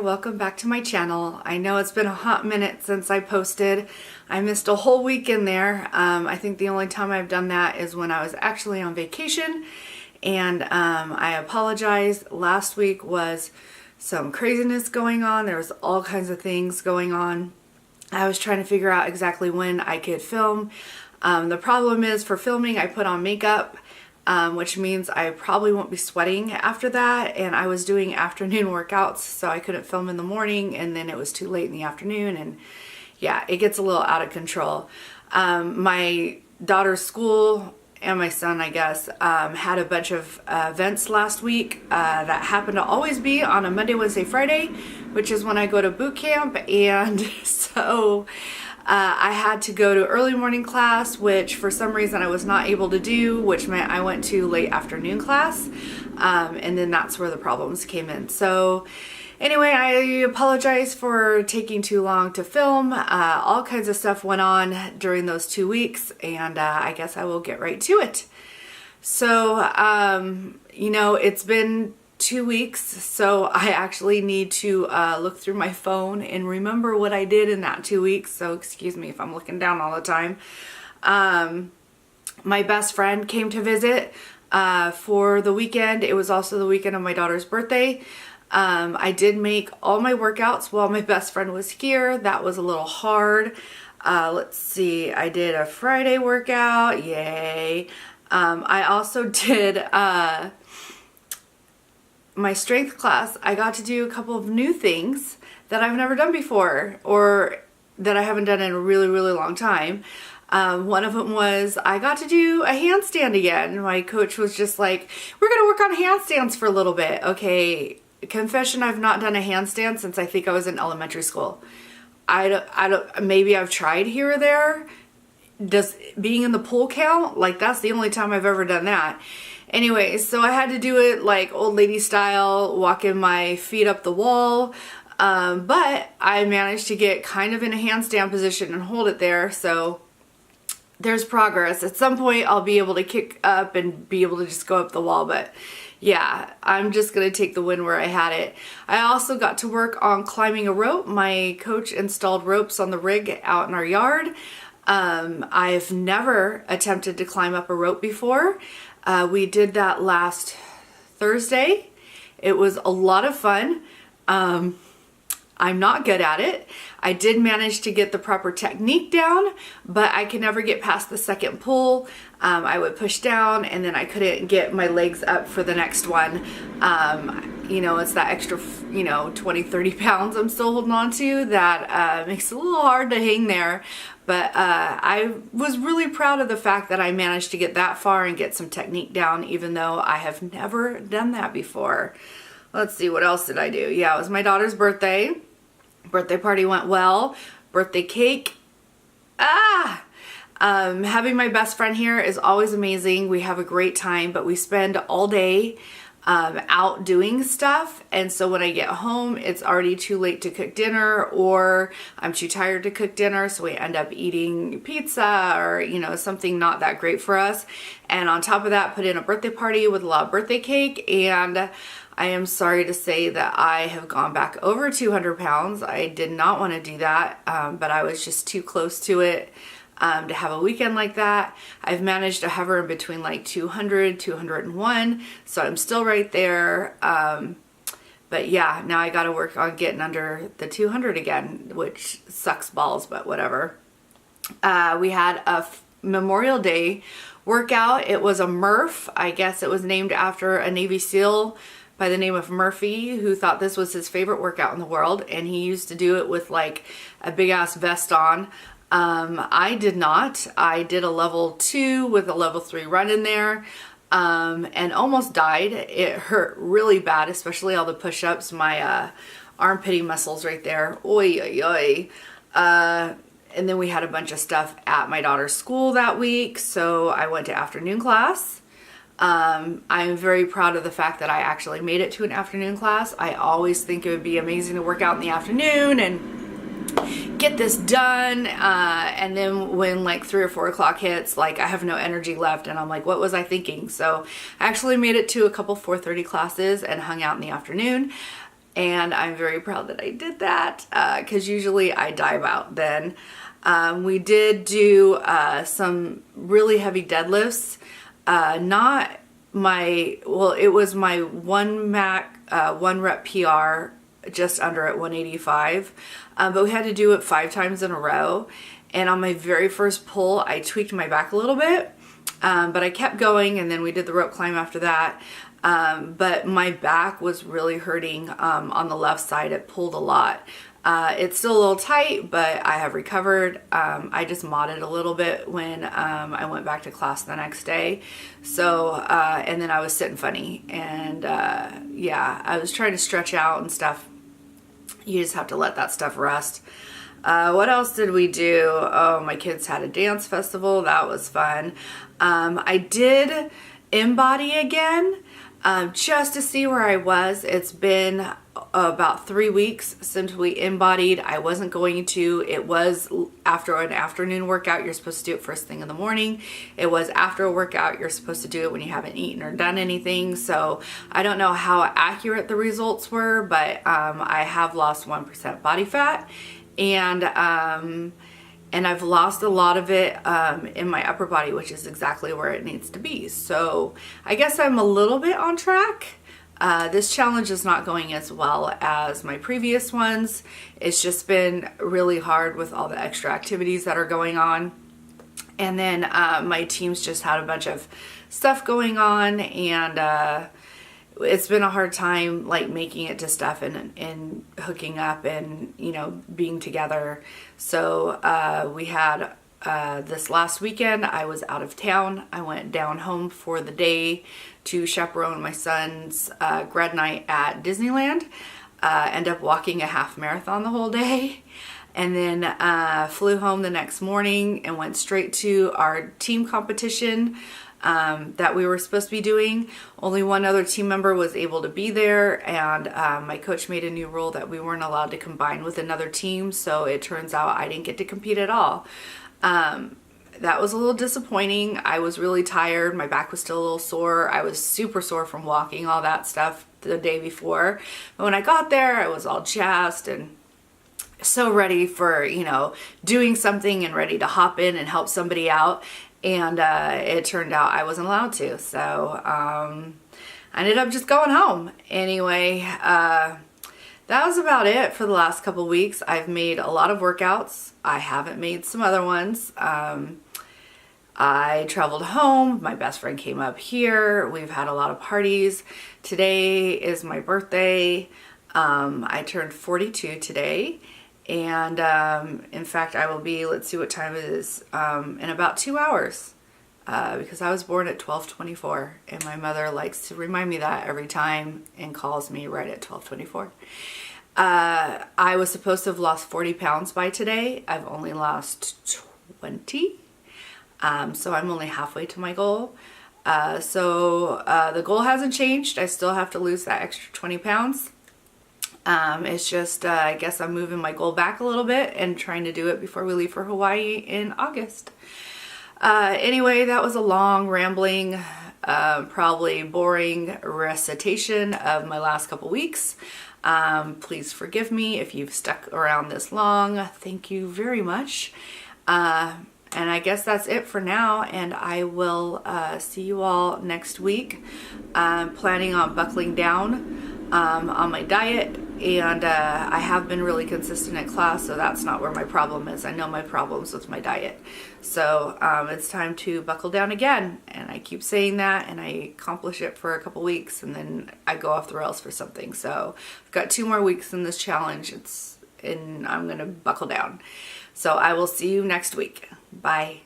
welcome back to my channel. I know it's been a hot minute since I posted. I missed a whole week in there. I think the only time I've done that is when I was actually on vacation, and I apologize. Last week was some craziness going on. There was all kinds of things going on. I was trying to figure out exactly when I could film. The problem is, for filming I put on makeup, which means I probably won't be sweating after that, and I was doing afternoon workouts, so I couldn't film in the morning, and then it was too late in the afternoon, and yeah, it gets a little out of control. My daughter's school and my son, I guess, had a bunch of events last week that happened to always be on a Monday, Wednesday, Friday, which is when I go to boot camp, and so I had to go to early morning class, which for some reason I was not able to do, which meant I went to late afternoon class, and then that's where the problems came in. So anyway, I apologize for taking too long to film. All kinds of stuff went on during those 2 weeks, and I guess I will get right to it. So, you know, it's been 2 weeks, so I actually need to look through my phone and remember what I did in that 2 weeks, so excuse me if I'm looking down all the time. My best friend came to visit for the weekend. It was also the weekend of my daughter's birthday. I did make all my workouts while my best friend was here. That was a little hard. Let's see, I did a Friday workout, yay. I also did my strength class. I got to do a couple of new things that I've never done before, or that I haven't done in a really, really long time. One of them was I got to do a handstand again. My coach was just like, we're gonna work on handstands for a little bit. Okay, confession, I've not done a handstand since I think I was in elementary school. I don't, maybe I've tried here or there. Does being in the pool count? Like, that's the only time I've ever done that. Anyway, so I had to do it like old lady style, walking my feet up the wall, but I managed to get kind of in a handstand position and hold it there, so there's progress. At some point I'll be able to kick up and be able to just go up the wall, but yeah, I'm just gonna take the win where I had it. I also got to work on climbing a rope. My coach installed ropes on the rig out in our yard. I've never attempted to climb up a rope before. We did that last Thursday. It was a lot of fun. I'm not good at it. I did manage to get the proper technique down, but I could never get past the second pull. I would push down and then I couldn't get my legs up for the next one. You know, it's that extra, 20, 30 pounds I'm still holding on to that makes it a little hard to hang there. But I was really proud of the fact that I managed to get that far and get some technique down, even though I have never done that before. Let's see, what else did I do? Yeah, it was my daughter's birthday. Birthday party went well. Birthday cake. Having my best friend here is always amazing. We have a great time, but we spend all day out doing stuff, and so when I get home it's already too late to cook dinner, or I'm too tired to cook dinner, so we end up eating pizza or something not that great for us. And on top of that, put in a birthday party with a lot of birthday cake, and I am sorry to say that I have gone back over 200 pounds. I did not want to do that, but I was just too close to it to have a weekend like that. I've managed to hover in between like 200, 201, so I'm still right there. But yeah, now I got to work on getting under the 200 again, which sucks balls, but whatever. We had a Memorial Day workout. It was a Murph. I guess it was named after a Navy SEAL by the name of Murphy, who thought this was his favorite workout in the world, and he used to do it with like a big ass vest on. I did not. I did a level 2 with a level 3 run in there, and almost died. It hurt really bad, especially all the push-ups, my armpity muscles right there. Oy, oy, oy. And then we had a bunch of stuff at my daughter's school that week, so I went to afternoon class. I'm very proud of the fact that I actually made it to an afternoon class. I always think it would be amazing to work out in the afternoon and get this done, and then when like 3 or 4 o'clock hits, like I have no energy left, and I'm like, what was I thinking? So I actually made it to a couple 4:30 classes and hung out in the afternoon. and I'm very proud that I did that because usually I dive out then. We did do some really heavy deadlifts. Not my, well, it was my one rep PR just under at 185, but we had to do it 5 times in a row. And on my very first pull, I tweaked my back a little bit, but I kept going, and then we did the rope climb after that. But my back was really hurting on the left side. It pulled a lot. It's still a little tight, but I have recovered. I just modded a little bit when I went back to class the next day. So, and then I was sitting funny, and yeah, I was trying to stretch out and stuff. You just have to let that stuff rest. What else did we do? Oh, my kids had a dance festival. That was fun. I did InBody again, just to see where I was. It's been about 3 weeks since we InBodied. I wasn't going to. It was after an afternoon workout. You're supposed to do it first thing in the morning. It was after a workout. You're supposed to do it when you haven't eaten or done anything. So I don't know how accurate the results were, but I have lost 1% body fat, and I've lost a lot of it in my upper body, which is exactly where it needs to be. So I guess I'm a little bit on track. This challenge is not going as well as my previous ones. It's just been really hard with all the extra activities that are going on. And then my team's just had a bunch of stuff going on, and it's been a hard time like making it to stuff and hooking up and, you know, being together. So we had this last weekend, I was out of town. I went down home for the day to chaperone my son's grad night at Disneyland. End up walking a half marathon the whole day, and then flew home the next morning and went straight to our team competition that we were supposed to be doing. Only one other team member was able to be there, and my coach made a new rule that we weren't allowed to combine with another team, so it turns out I didn't get to compete at all. That was a little disappointing. I was really tired. My back was still a little sore. I was super sore from walking, all that stuff the day before. But when I got there, I was all jazzed and so ready for, you know, doing something and ready to hop in and help somebody out. And it turned out I wasn't allowed to. So I ended up just going home. Anyway, that was about it for the last couple weeks. I've made a lot of workouts. I haven't made some other ones. I traveled home. My best friend came up here. We've had a lot of parties. Today is my birthday. I turned 42 today. And in fact, I will be, let's see what time it is, in about 2 hours. Because I was born at 12:24, and my mother likes to remind me that every time and calls me right at 12:24. I was supposed to have lost 40 pounds by today. I've only lost 20. So I'm only halfway to my goal. So the goal hasn't changed. I still have to lose that extra 20 pounds. It's just, I guess I'm moving my goal back a little bit and trying to do it before we leave for Hawaii in August. Anyway, that was a long, rambling, probably boring recitation of my last couple weeks. Please forgive me if you've stuck around this long. Thank you very much. And I guess that's it for now, and I will see you all next week. I'm planning on buckling down on my diet, and I have been really consistent at class, so that's not where my problem is. I know my problem's with my diet. So it's time to buckle down again, and I keep saying that, and I accomplish it for a couple weeks, and then I go off the rails for something. So I've got 2 more weeks in this challenge, and I'm going to buckle down. So I will see you next week. Bye.